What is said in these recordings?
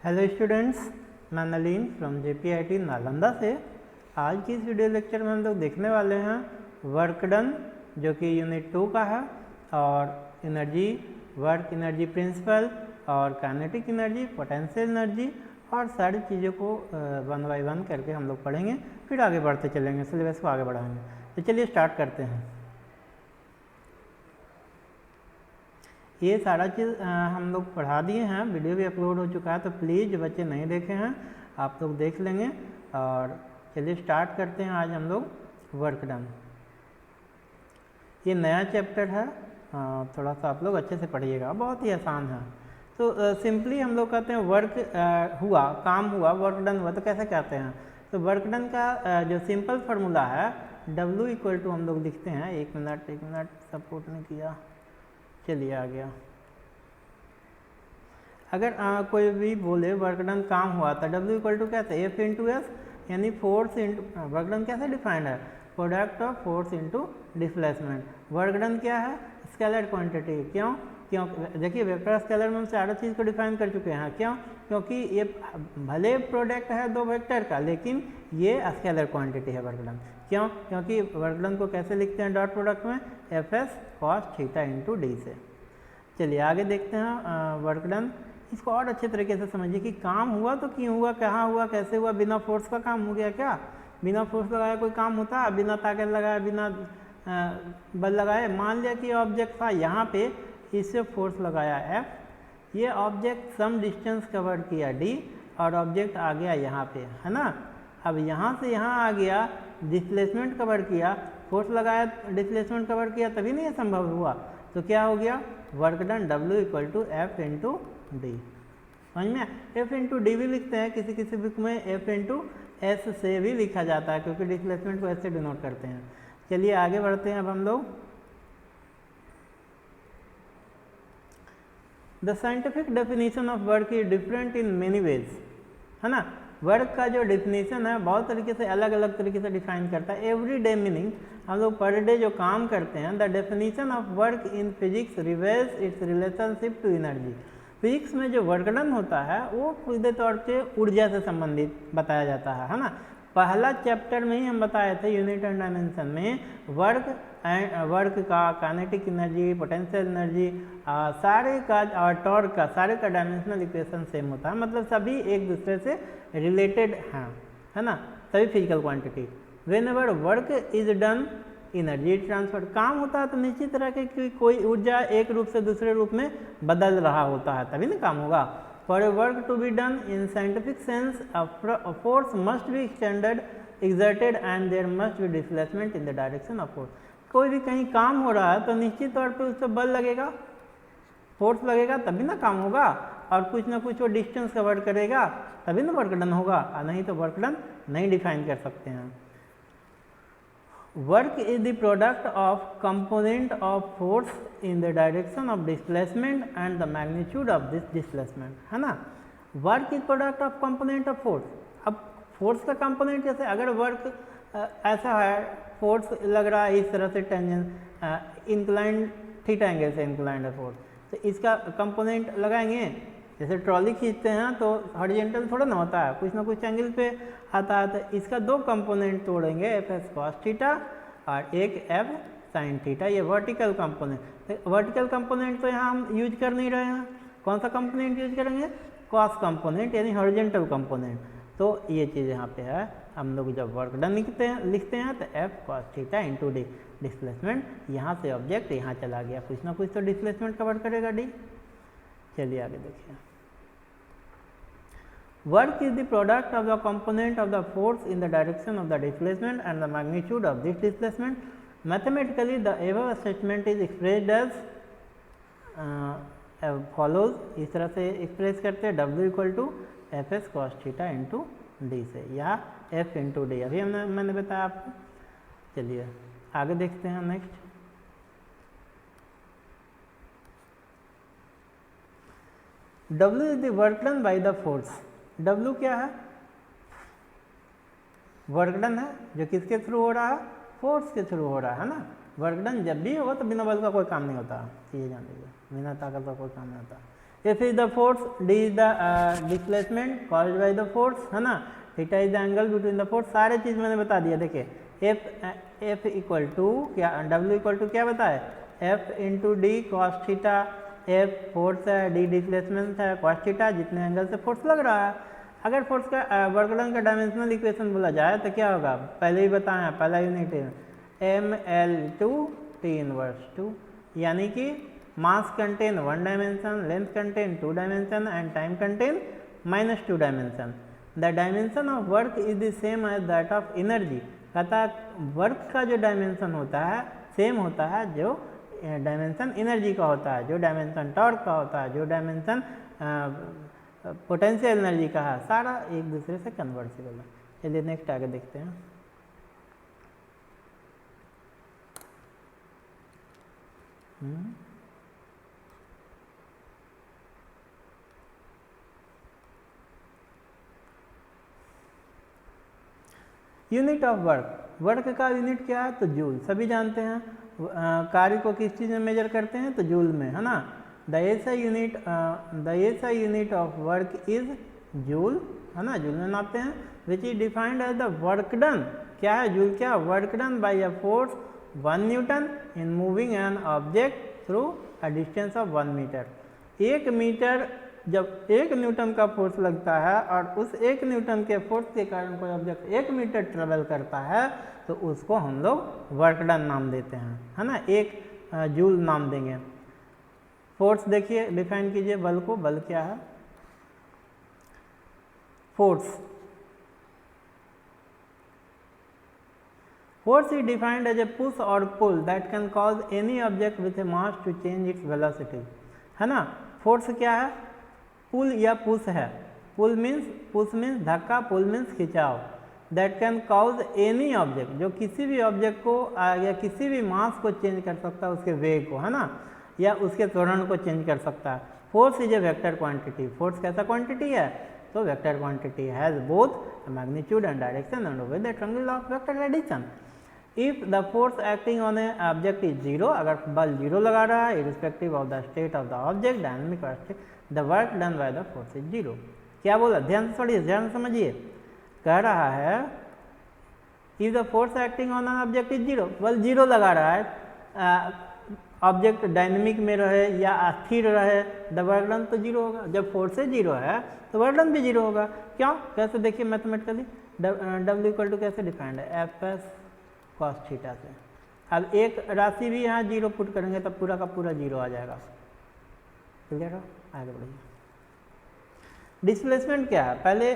Hello students, मैं Nalin from JPIT Nalanda से। आज की इस वीडियो लेक्चर में हम लोग देखने वाले हैं वर्क डन, जो कि यूनिट 2 का है, और एनर्जी, वर्क एनर्जी प्रिंसिपल और काइनेटिक एनर्जी, पोटेंशियल एनर्जी और सारी चीज़ों को वन बाय वन करके हम लोग पढ़ेंगे। फिर आगे बढ़ते चलेंगे, सिलेबस को आगे बढ़ाएंगे। तो चलिए स्टार्ट करते हैं। ये सारा चीज़ हम लोग पढ़ा दिए हैं, वीडियो भी अपलोड हो चुका है, तो प्लीज़ जो बच्चे नहीं देखे हैं आप लोग देख लेंगे। और चलिए स्टार्ट करते हैं। आज हम लोग वर्क डन, ये नया चैप्टर है, थोड़ा सा आप लोग अच्छे से पढ़िएगा, बहुत ही आसान है। तो सिंपली हम लोग कहते हैं वर्क हुआ, काम हुआ, वर्क डन हुआ, तो कैसे कहते हैं? तो वर्क डन का जो सिंपल फार्मूला है W = हम लोग लिखते हैं, एक मिनट सपोर्ट नहीं किया, चलिए आ गया। अगर कोई भी बोले वर्क डन काम हुआ था, W = कैसे? F × S, यानी फोर्स इंटू, वर्क डन कैसे डिफाइंड है? Product of force into displacement. Work done क्या है? Scalar quantity. क्यों? देखिए वेक्टर स्केलर में हम सारा चीज़ को डिफाइन कर चुके हैं। क्यों? क्योंकि ये भले प्रोडक्ट है दो वेक्टर का, लेकिन ये स्केलर क्वांटिटी है वर्क डन। क्यों? क्योंकि वर्क डन को कैसे लिखते हैं डॉट प्रोडक्ट में? Fs cos थीटा × d से। चलिए आगे देखते हैं वर्क डन। इसको और अच्छे तरीके से समझिए कि काम हुआ तो क्यों हुआ, कहाँ हुआ, कैसे हुआ। बिना फोर्स का काम हो गया क्या? बिना फोर्स लगाए कोई काम होता? बिना ताकत लगाए, बिना बल लगाए। मान लिया कि ऑब्जेक्ट था यहाँ पे, इससे फोर्स लगाया F, ये ऑब्जेक्ट सम डिस्टेंस कवर किया D, और ऑब्जेक्ट आ गया यहाँ पे, है ना। अब यहाँ से यहाँ आ गया, डिस्प्लेसमेंट कवर किया, फोर्स लगाया, डिस्प्लेसमेंट कवर किया, तभी नहीं ये संभव हुआ। तो क्या हो गया? Work done W = F × D। समझ में? F × D भी लिखते हैं, किसी किसी बुक में F × S से भी लिखा जाता है, क्योंकि डिस्प्लेसमेंट को ऐसे डिनोट करते हैं। चलिए आगे बढ़ते हैं अब हम लोग। The scientific definition of work is different in many ways, है ना। वर्क का जो डेफिनेशन है बहुत तरीके से, अलग अलग तरीके से डिफाइन करता है। एवरी डे मीनिंग, हम लोग पर डे जो काम करते हैं। The definition of work in physics reveals its relationship to energy. Physics में जो वर्क डन होता है वो सीधे तौर पे ऊर्जा से संबंधित बताया जाता है ना। पहला चैप्टर में ही हम बताए थे यूनिट एंड डायमेंशन में, वर्क का, काइनेटिक एनर्जी, पोटेंशियल एनर्जी, सारे का, और टॉर्क का, सारे का डायमेंशनल इक्वेशन सेम होता है। मतलब सभी एक दूसरे से रिलेटेड हैं, है ना, सभी physical quantity. When ever work is done, energy transfer. काम होता है तो निश्चित तरह की कोई ऊर्जा एक रूप से दूसरे रूप में बदल रहा होता है, तभी ना काम होगा। For a work to be done in scientific sense, a force must be exerted and there must be displacement in the direction of force। कोई भी कहीं काम हो रहा है तो निश्चित तौर पे उस पर बल लगेगा, फोर्स लगेगा, तभी ना काम होगा। और कुछ ना कुछ वो डिस्टेंस कवर करेगा, तभी ना वर्क डन होगा, और नहीं तो वर्क डन नहीं डिफाइन कर सकते हैं। Work is the product of component of force in the direction of displacement and the magnitude of this displacement, है ना। Work is product of component of force. अब फोर्स का कंपोनेंट जैसे, अगर वर्क ऐसा है, फोर्स लग रहा है इस तरह से, टेंजेंट इंक्लाइंड थीटा एंगल से इंक्लाइंड है फोर्स, तो इसका कंपोनेंट लगाएंगे। जैसे ट्रॉली खींचते हैं तो हॉरिजॉन्टल थोड़ा ना होता है, कुछ ना कुछ एंगल पे आता है, तो इसका दो कंपोनेंट तोड़ेंगे, Fs cos थीटा और एक F sin थीटा, ये वर्टिकल कंपोनेंट। तो वर्टिकल कंपोनेंट तो यहाँ हम यूज कर नहीं रहे हैं, कौन सा कंपोनेंट यूज करेंगे? कॉस कंपोनेंट, यानी हॉरिजॉन्टल कंपोनेंट। तो ये चीज़ यहाँ पे है। हम लोग जब वर्क डन लिखते हैं तो F cos theta × D, displacement, यहाँ से ऑब्जेक्ट यहाँ चला गया, कुछ ना कुछ तो डिस्प्लेसमेंट कवर करेगा D। चलिए आगे देखिए। Work is the product of the component of the force in the direction of the displacement and the magnitude of this displacement. Mathematically the above statement is expressed as follows. इस तरह से express करते हैं, W = Fs cos theta × D से, या F × D, अभी मैंने बताया आपको। चलिए आगे देखते हैं next. W is the work done by the force. W क्या है? वर्क डन है, जो किसके थ्रू हो रहा है? फोर्स के थ्रू हो रहा है ना। वर्क डन जब भी होगा तो बिना बल का कोई काम नहीं होता, ये जान लीजिए, बिना ताकत का कोई काम नहीं होता। F is the force, D is the displacement caused by the force, है ना, theta is the angle between the force, सारे चीज मैंने बता दिया। देखिए F इक्वल टू क्या, W इक्वल टू क्या बताए, F into D cos theta, F force है, D डिस्प्लेसमेंट है, कॉस थीटा, जितने एंगल से फोर्स लग रहा है। अगर फोर्स का वर्क डन का डायमेंशनल इक्वेशन बोला जाए तो क्या होगा, पहले ही बताया, पहला यूनिट ml/t इनवर्स 2, यानी कि mass contain 1 dimension, length contain 2 dimension and time contain -2 dimension. The dimension of work is the same as that of energy, कहता वर्क का जो डायमेंशन होता है सेम होता है जो डायमेंशन एनर्जी का होता है, जो डायमेंशन टॉर्क का होता है, जो डायमेंशन पोटेंशियल एनर्जी का है, सारा एक दूसरे से कन्वर्सिबल है। चलिए नेक्स्ट आगे देखते हैं। यूनिट ऑफ वर्क, वर्क का यूनिट क्या है तो जूल, सभी जानते हैं। कार्य को किस चीज़ में मेजर करते हैं तो जूल में, है ना। The SI unit of work is joule, है ना, जूल में नापते हैं। Which is defined as the work done, क्या है जूल, क्या work done by a force 1 newton in moving an object through a distance of 1 metre. 1 metre जब 1 Newton का फोर्स लगता है और उस 1 न्यूटन के फोर्स के कारण कोई ऑब्जेक्ट 1 मीटर ट्रेवल करता है तो उसको हम लोग वर्क डन नाम देते हैं, है ना, 1 जूल नाम देंगे। फोर्स देखिए डिफाइन कीजिए बल को, बल क्या है, force is defined as a push or pull that can cause any object with a mass to change its velocity, है ना। फोर्स क्या है, पुल या पुश है, पुश मीन्स धक्का, पुल मीन्स खिंचाव, that can cause any object, जो किसी भी ऑब्जेक्ट को या किसी भी मास को चेंज कर सकता है, उसके वेग को, है ना, या उसके त्वरण को चेंज कर सकता है। Force is a vector quantity, force कैसा क्वांटिटी है तो vector quantity has both magnitude and direction and obey the triangle of vector addition. If the force acting on a object is zero, अगर बल zero लगा रहा है irrespective of the state of the object dynamic or state, the work done by the force is zero. क्या बोला, ध्यान से पढ़िए, ध्यान से समझिए, कह रहा है if the force acting on an object is zero, बल जीरो लगा रहा है, ऑब्जेक्ट डायनेमिक में रहे या स्थिर रहे, द वर्क डन तो जीरो होगा। जब फोर्स जीरो है तो वर्क डन भी जीरो होगा। क्यों, कैसे देखिए मैथमेटिकली, W इक्वल टू कैसे डिफाइंड है, Fs कॉस थीटा से। अब एक राशि भी यहाँ जीरो पुट करेंगे तब पूरा का पूरा जीरो आ जाएगा। क्लियर हो, आगे बढ़िए। डिस्प्लेसमेंट क्या है, पहले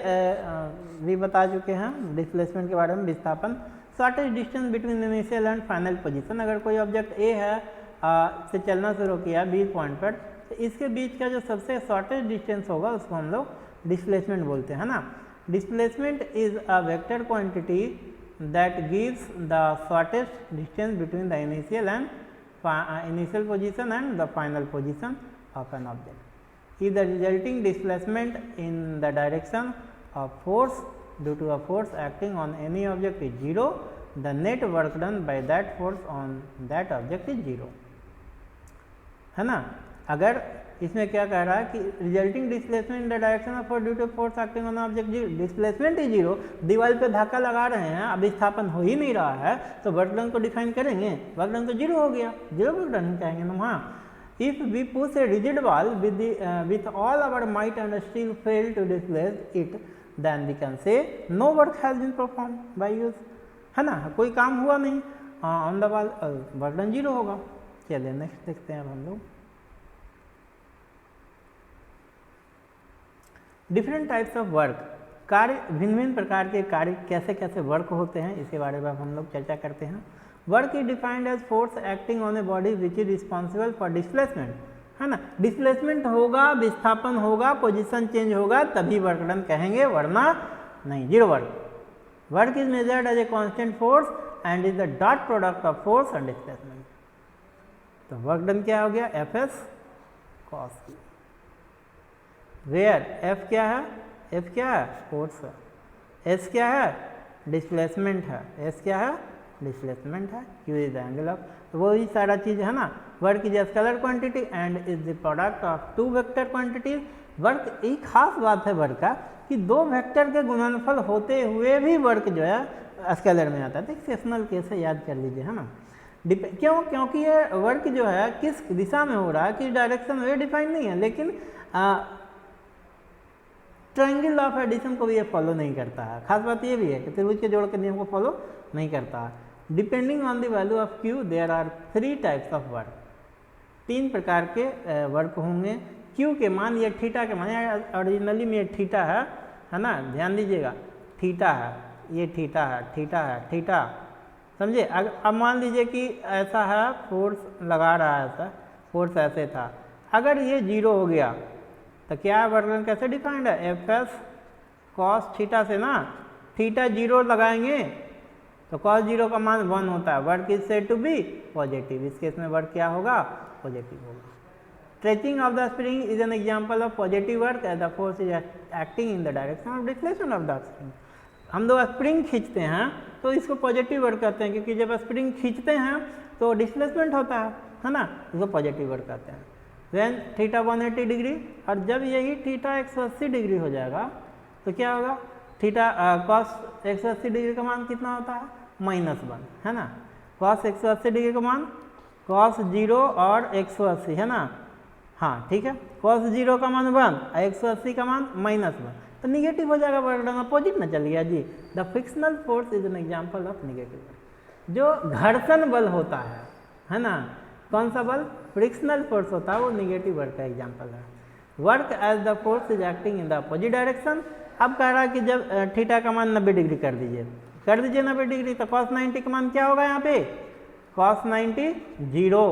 भी बता चुके हैं डिस्प्लेसमेंट के बारे में, विस्थापन, shortage distance between initial and final position. अगर कोई ऑब्जेक्ट ए है से चलना शुरू किया बी पॉइंट पर, तो इसके बीच का जो सबसे शॉर्टेज डिस्टेंस होगा उसको हम लोग डिस्प्लेसमेंट बोलते हैं ना। Displacement is a vector quantity that gives the shortest distance between the initial position and the final position of an object. Is the resulting displacement in the direction of force due to a force acting on any object is zero, the net work done by that force on that object is zero, है ना। अगर इसमें क्या कह रहा है कि resulting displacement in the direction of force due to force acting on object zero, displacement ही जीरो, दीवार पे धक्का लगा रहे हैं, अब विस्थापन हो ही नहीं रहा है तो वर्क डन को डिफाइन करेंगे, वर्क डन तो जीरो हो गया, जीरो वर्क डन कहेंगे ना। हाँ, if we push a rigid wall with all our might and still fail to displace it, then we can say no work has been performed by use, है ना, कोई काम हुआ नहीं on the wall, work done zero होगा। चलिए next देखते हैं अब हम लोग। डिफरेंट टाइप्स ऑफ वर्क, कार्य, भिन्न भिन्न प्रकार के कार्य कैसे कैसे वर्क होते हैं इसके बारे में हम लोग चर्चा करते हैं। Work is defined as force acting on a body which is responsible for displacement, है ना। डिस्प्लेसमेंट होगा, विस्थापन होगा, पोजीशन चेंज होगा तभी वर्क डन कहेंगे, वरना नहीं, zero work. Work is measured as a constant force and is the dot product of force and displacement. तो वर्क डन क्या हो गया, Fs cos t, where F क्या है, F क्या है फोर्स है, S क्या है डिस्प्लेसमेंट है, S क्या है डिस्प्लेसमेंट है, Q is the angle of, वही सारा चीज़ है ना। Work is scalar quantity and is the product of two vector quantities. वर्क एक खास बात है वर्क का कि दो वेक्टर के गुणनफल होते हुए भी वर्क जो है स्केलर में आता है। तो एक्सेप्शनल केस है, याद कर लीजिए, है ना। क्यों? क्योंकि ये वर्क जो है किस दिशा में हो रहा है, किस डायरेक्शन में, डिफाइन नहीं है, लेकिन ट्रायंगल ऑफ एडिशन को भी ये फॉलो नहीं करता है। खास बात ये भी है कि त्रिभुज के जोड़ के नियम को फॉलो नहीं करता है। Depending on the value of Q there are 3 types of work, 3 प्रकार के वर्क होंगे। Q के मान, ये थीटा के मान, ओरिजिनली में ये थीटा है ना, ध्यान दीजिएगा, थीटा है, ये थीटा है, थीटा है, थीटा, समझे। अब मान लीजिए कि ऐसा है, फोर्स लगा रहा है, ऐसा फोर्स ऐसे था, अगर ये 0 हो गया तो क्या वर्क कैसे डिफाइंड है, एफ एस कॉस थीटा से ना, थीटा 0 लगाएंगे तो कॉस 0 का मान 1 होता है, work is said to be positive. इस केस में वर्क क्या होगा, पॉजिटिव होगा। Stretching of the spring is an example of positive work as the force is acting in the direction of deflection of the spring. हम लोग spring खींचते हैं तो इसको पॉजिटिव वर्क कहते हैं, क्योंकि जब स्प्रिंग खींचते हैं तो डिस्प्लेसमेंट होता है ना, इसको पॉजिटिव वर्क कहते हैं। वैन थीटा 180 डिग्री, और जब यही थीटा 180 डिग्री हो जाएगा तो क्या होगा, थीटा कॉस 180 डिग्री का मान कितना होता है, -1, है ना। कॉस 180 डिग्री का मान कॉस 0 और 180, है ना, हाँ ठीक है। कॉस 0 का मान 1, 180 का मान -1, तो निगेटिव हो जाएगा, वर्क डन अपोजिट में चल गया जी। The frictional force is an example of negative work. जो घर्षण बल होता है ना, कौन सा बल, फ्रिक्शनल फोर्स होता है, वो निगेटिव वर्क का एग्जांपल है। Work as the force is acting in the opposite direction. अब कह रहा है कि जब थीटा का मान 90 डिग्री कर दीजिए 90 डिग्री, तो cos 90 का मान क्या होगा यहाँ पे, cos 90 0।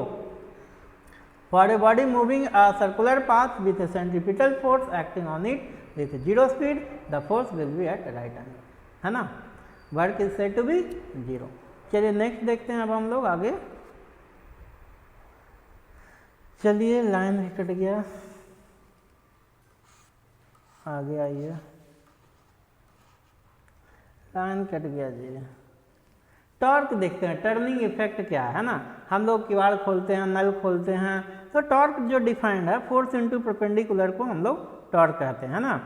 For a body moving a circular path with a centripetal force acting on it with 0 speed, the force will be at right angle, है ना। Work is said to be 0। चलिए नेक्स्ट देखते हैं अब हम लोग आगे। चलिए लाइन कट गया, आगे आइए, लाइन कट गया जी। टॉर्क देखते हैं, टर्निंग इफेक्ट क्या है ना। हम लोग किवाड़ खोलते हैं, नल खोलते हैं, तो टॉर्क जो डिफाइंड है, फोर्स इनटू परपेंडिकुलर को हम लोग टॉर्क कहते हैं ना।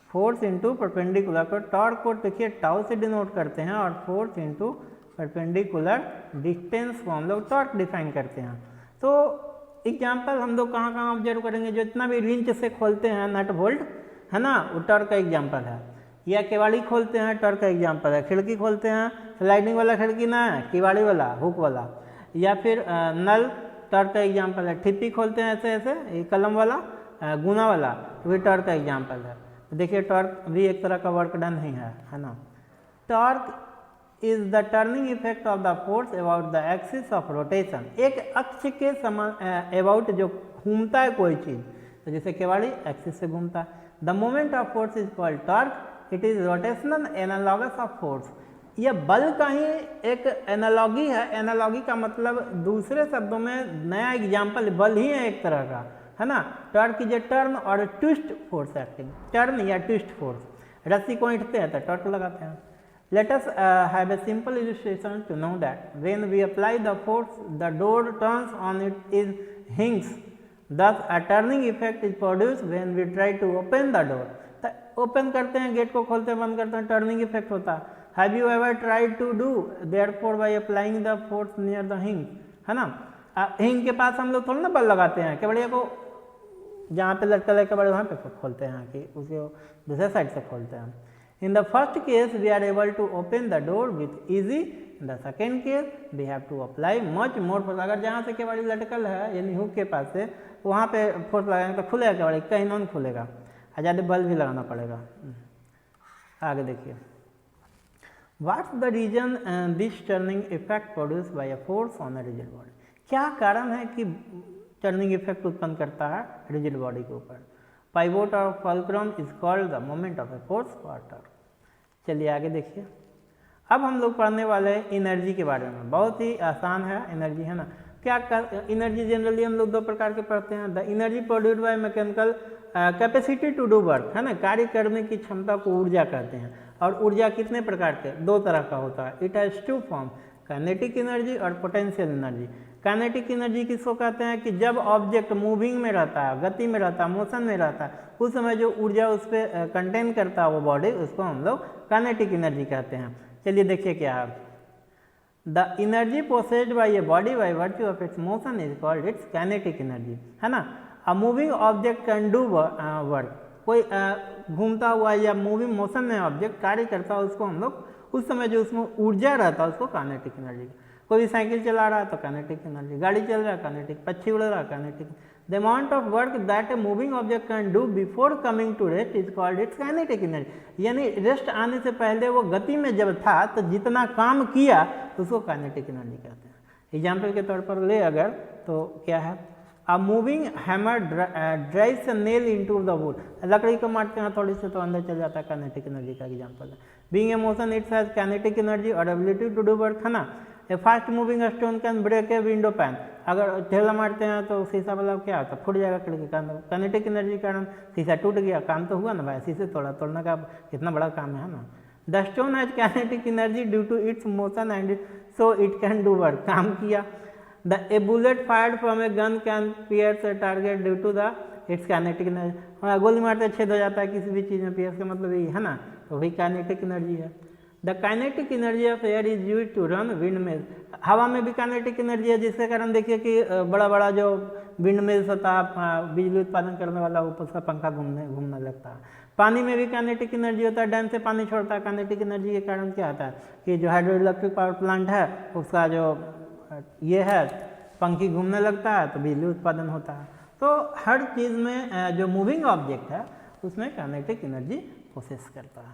फोर्स इनटू परपेंडिकुलर को, टॉर्क को देखिए टाउ से डिनोट करते हैं, और फोर्स इनटू परपेंडिकुलर डिस्टेंस को हम लोग टॉर्क डिफाइन करते हैं। तो एग्जाम्पल हम लोग कहाँ कहाँ ऑब्जर्व करेंगे, जो इतना भी रिंच से खोलते हैं नट बोल्ट, है ना, वो टॉर्क का एग्जाम्पल है। या केवाड़ी खोलते हैं, टॉर्क का एग्जाम्पल है। खिड़की खोलते हैं, स्लाइडिंग वाला खिड़की ना है, केवाड़ी वाला, हुक वाला। या फिर नल, टॉर्क का एग्जाम्पल है। ठिप्पी खोलते हैं ऐसे ऐसे, ये कलम वाला, गुना वाला, तो भी टॉर्क का एग्जाम्पल है। तो देखिए टॉर्क भी एक तरह का वर्क डन ही है ना। Torque is the turning effect of the force about the axis of rotation. एक अक्ष के समान अबाउट जो घूमता है कोई चीज़, तो जैसे केवाड़ी एक्सिस से घूमता है। The moment of force is called torque, it is rotational analogous of force. यह बल का ही एक एनालॉगी है। एनालॉगी का मतलब दूसरे शब्दों में नया एग्जाम्पल, बल ही है एक तरह का, है ना। टॉर्क इज ए टर्न और ट्विस्ट फोर्स एक्टिंग, टर्न या ट्विस्ट फोर्स। रस्सी को ईंटते हैं तो टॉर्क लगाते हैं। Let us have a simple illustration to know that when we apply the force, the door turns on its hinges. Thus, a turning effect is produced when we try to open the door. तो open करते हैं, gate को खोलते हैं, बंद करते हैं, turning effect होता है। Have you ever tried to do therefore by applying the force near the hinge, है ना। हिंग के पास हम लोग थोड़ा ना बल लगाते हैं, केवड़िया को जहाँ पे लटका है केवड़िया वहाँ पे खोलते हैं, कि उसको दूसरे साइड से खोलते हैं। In the first case, we are able to open the door with easy. In the second case, we have to apply much more force. अगर जहाँ से केवाड़ी लटकल है, यानी हुक के पास से, वहाँ पे फोर्स लगाएंगे तो खुलेगा केवाड़ी, कहीं नहीं खुलेगा, ज़्यादा बल भी लगाना पड़ेगा। आगे देखिए, What's the reason this turning effect produced by a force on a rigid body? क्या कारण है कि टर्निंग इफेक्ट उत्पन्न करता है रिजिड बॉडी के ऊपर। पाइवोट और fulcrum is called the moment of a force for torque. चलिए आगे देखिए, अब हम लोग पढ़ने वाले हैं एनर्जी के बारे में। बहुत ही आसान है एनर्जी, है ना। क्या एनर्जी जनरली हम लोग दो प्रकार के पढ़ते हैं। The energy produced by mechanical capacity to do work, है ना, कार्य करने की क्षमता को ऊर्जा कहते हैं। और ऊर्जा कितने प्रकार के, दो तरह का होता है। It has two form, kinetic energy और पोटेंशियल एनर्जी। काइनेटिक एनर्जी किसको कहते हैं कि जब ऑब्जेक्ट मूविंग में रहता है, गति में रहता है, मोशन में रहता है, उस समय जो ऊर्जा उस पर कंटेन करता है वो बॉडी, उसको हम लोग काइनेटिक एनर्जी कहते हैं। चलिए देखिए क्या है, the energy possessed bye a body by virtue of its motion is called its kinetic energy, है ना। A moving object can do work, कोई घूमता हुआ या मूविंग मोशन में ऑब्जेक्ट कार्य करता है, उसको हम लोग उस समय जो उसमें ऊर्जा रहता है उसको काइनेटिक एनर्जी। कोई भी साइकिल चला रहा है तो काइनेटिक एनर्जी, गाड़ी चल रहा है काइनेटिक, पक्षी उड़ रहा है kinetic. The amount of work that a moving object can do before coming to rest is called its kinetic energy. यानी रेस्ट आने से पहले वो गति में जब था तो जितना काम किया उसको काइनेटिक एनर्जी कहते हैं। एग्जाम्पल के तौर पर ले अगर तो क्या है, a moving hammer drives a nail into the wood, लकड़ी को मारते हैं थोड़ी से तो अंदर चल जाता है, काइनेटिक एनर्जी का एग्जाम्पल है। Being a motion it's has kinetic energy और एबिलिटी टू डू वर्क, है ना। A fast moving stone can break a window pane, अगर ठेला मारते हैं तो शीशा वाला क्या होता है, फूट जाएगा खिड़की का। काइनेटिक एनर्जी के कारण शीशा टूट गया, काम तो हुआ ना भाई, शीशे तोड़ने का कितना बड़ा काम है ना। The stone has kinetic energy due to its motion and so it can do work, काम किया। A bullet fired from a gun can pierce a target due to the its kinetic energy, गोली मारते छेद हो जाता है किसी भी चीज़ में, पियर्स का मतलब यही है ना, तो वही काइनेटिक एनर्जी है। The kinetic energy of air is use to run windmill, हवा में भी काइनेटिक एनर्जी है, जिसके कारण देखिए कि बड़ा बड़ा जो विंड मिल्स होता है, बिजली उत्पादन करने वाला, ऊपर उसका पंखा घूमने लगता है। पानी में भी काइनेटिक एनर्जी होता है, डैम से पानी छोड़ता है, काइनेटिक एनर्जी के कारण क्या होता है कि जो हाइड्रो इलेक्ट्रिक पावर प्लांट है उसका जो ये है पंखी घूमने लगता है तो बिजली उत्पादन होता है। तो हर चीज़ में जो मूविंग ऑब्जेक्ट है उसमें काइनेटिक एनर्जी प्रोसेस करता है।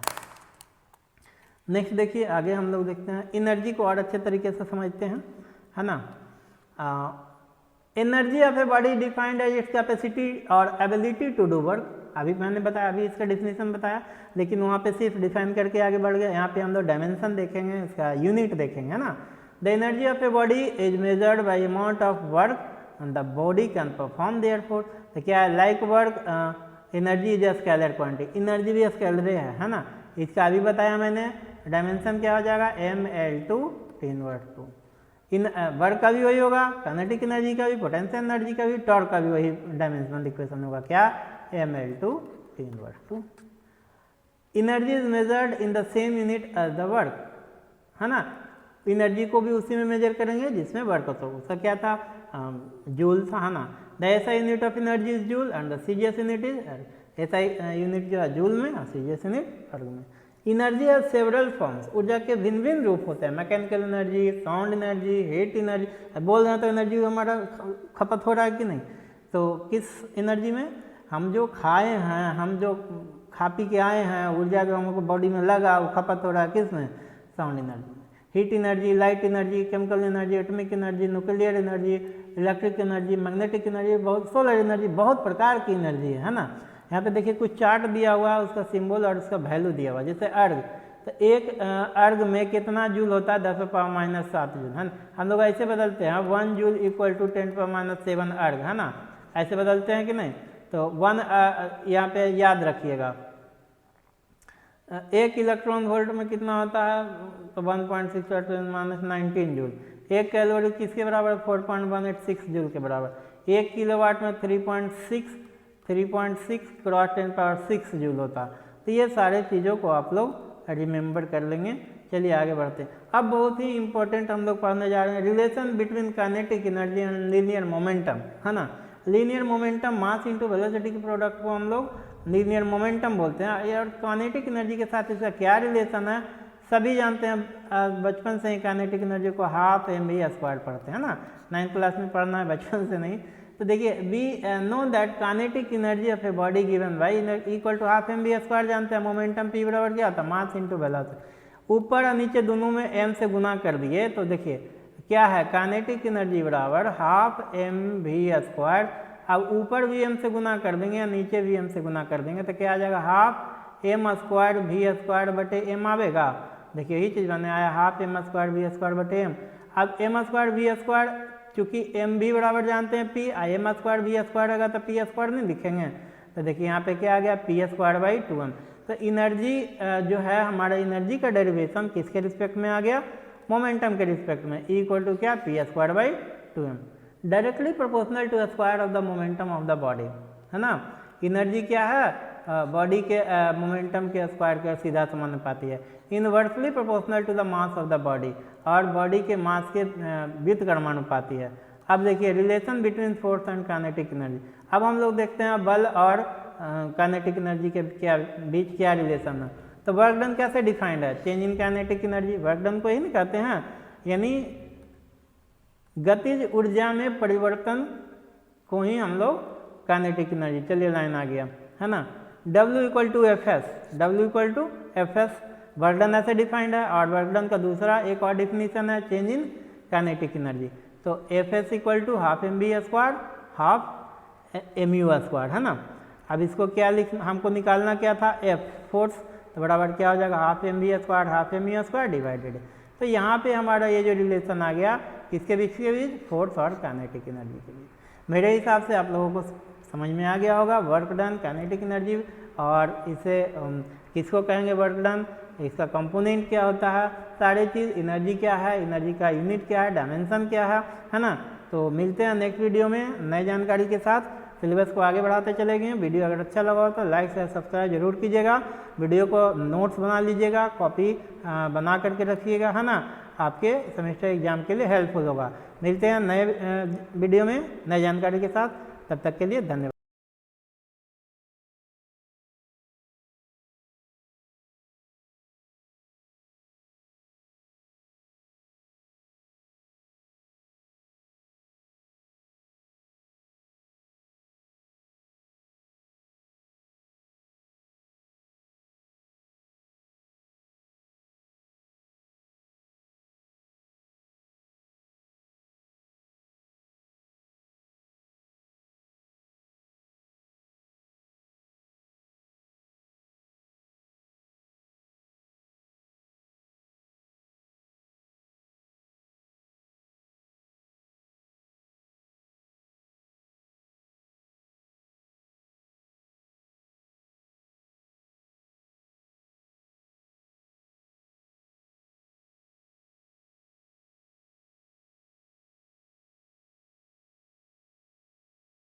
नेक्स्ट देखिए आगे हम लोग देखते हैं, एनर्जी को और अच्छे तरीके से समझते हैं, है ना। Energy of a body defined as its capacity और एबिलिटी टू डू वर्क, अभी मैंने बताया, अभी इसका डिफिनेशन बताया, लेकिन वहाँ पे सिर्फ डिफाइन करके आगे बढ़ गए। यहाँ पे हम लोग डायमेंशन देखेंगे, इसका यूनिट देखेंगे, है ना। The energy of a body is measured by amount of work and the body can perform therefore, तो क्या है, like work energy is a scalar quantity, energy भी स्केलर है ना। इसका अभी बताया मैंने, डायमेंशन क्या हो जाएगा, ml2 10^2। इन वर्क का भी वही होगा, काइनेटिक एनर्जी का भी, पोटेंशियल एनर्जी का भी, टॉर्क का भी वही डायमेंशनल इक्वेशन होगा, क्या, ml2 10^2। Energy is measured in the same unit as the work, है ना। एनर्जी को भी उसी में मेजर करेंगे जिसमें वर्क होता है, उसका क्या था, जूल था, है ना। The SI unit of energy is joule and the CGS unit is, SI unit जो है जूल में और सीजीएस यूनिट वर्ग में। एनर्जी हैज सेवरल फॉर्म्स, ऊर्जा के भिन्न भिन्न रूप होते हैं, mechanical energy, sound energy, heat energy. बोल रहे हैं तो एनर्जी हमारा खपत हो रहा है कि नहीं, तो किस एनर्जी में, हम जो खाए हैं, हम जो खा पी के आए हैं, ऊर्जा जो हमको बॉडी में लगा वो खपत हो रहा है किस में, साउंड एनर्जी में। Heat energy, light energy, chemical energy, atomic energy, nuclear energy, electric energy, magnetic energy, बहुत सोलर एनर्जी, बहुत प्रकार की एनर्जी है ना। यहाँ पे देखिए कुछ चार्ट दिया हुआ है, उसका सिंबल और उसका वैल्यू दिया हुआ है। जैसे अर्ग, तो एक अर्ग में कितना जूल होता है, 10⁻⁷ जूल, है ना। हम लोग ऐसे बदलते हैं, 1 जूल इक्वल टू 10⁻⁷ अर्ग, है ना, ऐसे बदलते हैं कि नहीं। तो 1 यहाँ पे याद रखिएगा, 1 इलेक्ट्रॉन वोल्ट में कितना होता है, तो 1.6 × 10⁻19 जूल। 1 कैलोरी किसके बराबर, 4.186 जूल के बराबर। 1 किलोवाट में 3.6 × 10⁻6 जूल होता। तो ये सारे चीज़ों को आप लोग रिमेंबर कर लेंगे। चलिए आगे बढ़ते हैं। अब बहुत ही इंपॉर्टेंट हम लोग पढ़ने जा रहे हैं, relation between kinetic energy and linear momentum, है ना। Linear momentum, mass into velocity के प्रोडक्ट को हम लोग लीनियर मोमेंटम बोलते हैं। और काइनेटिक एनर्जी के साथ इसका क्या रिलेशन है, सभी जानते हैं, बचपन से ही काइनेटिक एनर्जी को 12 mv² पढ़ते हैं ना, 9th क्लास में पढ़ना है, बचपन से नहीं। तो देखिए, we know that kinetic energy of a body given by equal to 12 mv² जानते हैं। मोमेंटम p बराबर क्या होता है, मास इंटू वेलोसिटी। ऊपर और नीचे दोनों में m से गुना कर दिए, तो देखिए क्या है, काइनेटिक एनर्जी बराबर 12 mv²। अब ऊपर भी m से गुना कर देंगे या नीचे भी m से गुना कर देंगे, तो क्या आ जाएगा, 12 m² v² आवेगा। देखिए यही चीज़ बने आया, 12 m² v² m। अब m² v² चूँकि एम भी बराबर जानते हैं p, m² v² होगा तो p² नहीं लिखेंगे। तो देखिए यहाँ पे क्या आ गया, p²/2m। तो एनर्जी जो है हमारा, एनर्जी का डेरिवेशन किसके रिस्पेक्ट में आ गया, मोमेंटम के रिस्पेक्ट में, ई इक्वल टू क्या, p²/2m, directly proportional to square of the momentum of the body, है ना। एनर्जी क्या है, बॉडी के मोमेंटम के स्क्वायर के सीधा समानुपाती है, inversely proportional to the mass of the body, और बॉडी के मास के व्युत्क्रमानुपाती है। अब देखिए relation between force and kinetic energy. अब हम लोग देखते हैं बल और काइनेटिक एनर्जी के क्या बीच क्या रिलेशन है। तो वर्क डन कैसे डिफाइंड है, change in kinetic energy, work done को ही नहीं कहते हैं, यानी गतिज ऊर्जा में परिवर्तन को ही हम लोग काइनेटिक एनर्जी, चलिए लाइन आ गया, है ना। W equal to F S, W equal to F S, work done ऐसे डिफाइंड है। और वर्क डन का दूसरा एक और डिफिनीशन है चेंज इन काइनेटिक एनर्जी, तो F S equal to half mv², half mu², है ना। अब इसको क्या हमको निकालना क्या था, एफ फोर्स, तो बराबर क्या हो जाएगा, half mv², half mu² divided. तो यहाँ पे हमारा ये जो रिलेशन आ गया किसके बीच के बीच, फोर्स और काइनेटिक एनर्जी के बीच। मेरे हिसाब से आप लोगों को समझ में आ गया होगा वर्क डन, काइनेटिक एनर्जी, और इसे किसको कहेंगे वर्क डन, इसका कंपोनेंट क्या होता है, सारी चीज़, एनर्जी क्या है, एनर्जी का यूनिट क्या है, डायमेंशन क्या है ना। तो मिलते हैं नेक्स्ट वीडियो में नई जानकारी के साथ। सिलेबस को आगे बढ़ाते चले गए। वीडियो अगर अच्छा लगा हो तो लाइक शेयर सब्सक्राइब जरूर कीजिएगा। वीडियो को नोट्स बना लीजिएगा, कॉपी बना करके रखिएगा, है ना, आपके सेमेस्टर एग्जाम के लिए हेल्पफुल होगा। मिलते हैं नए वीडियो में नई जानकारी के साथ, तब तक के लिए धन्यवाद।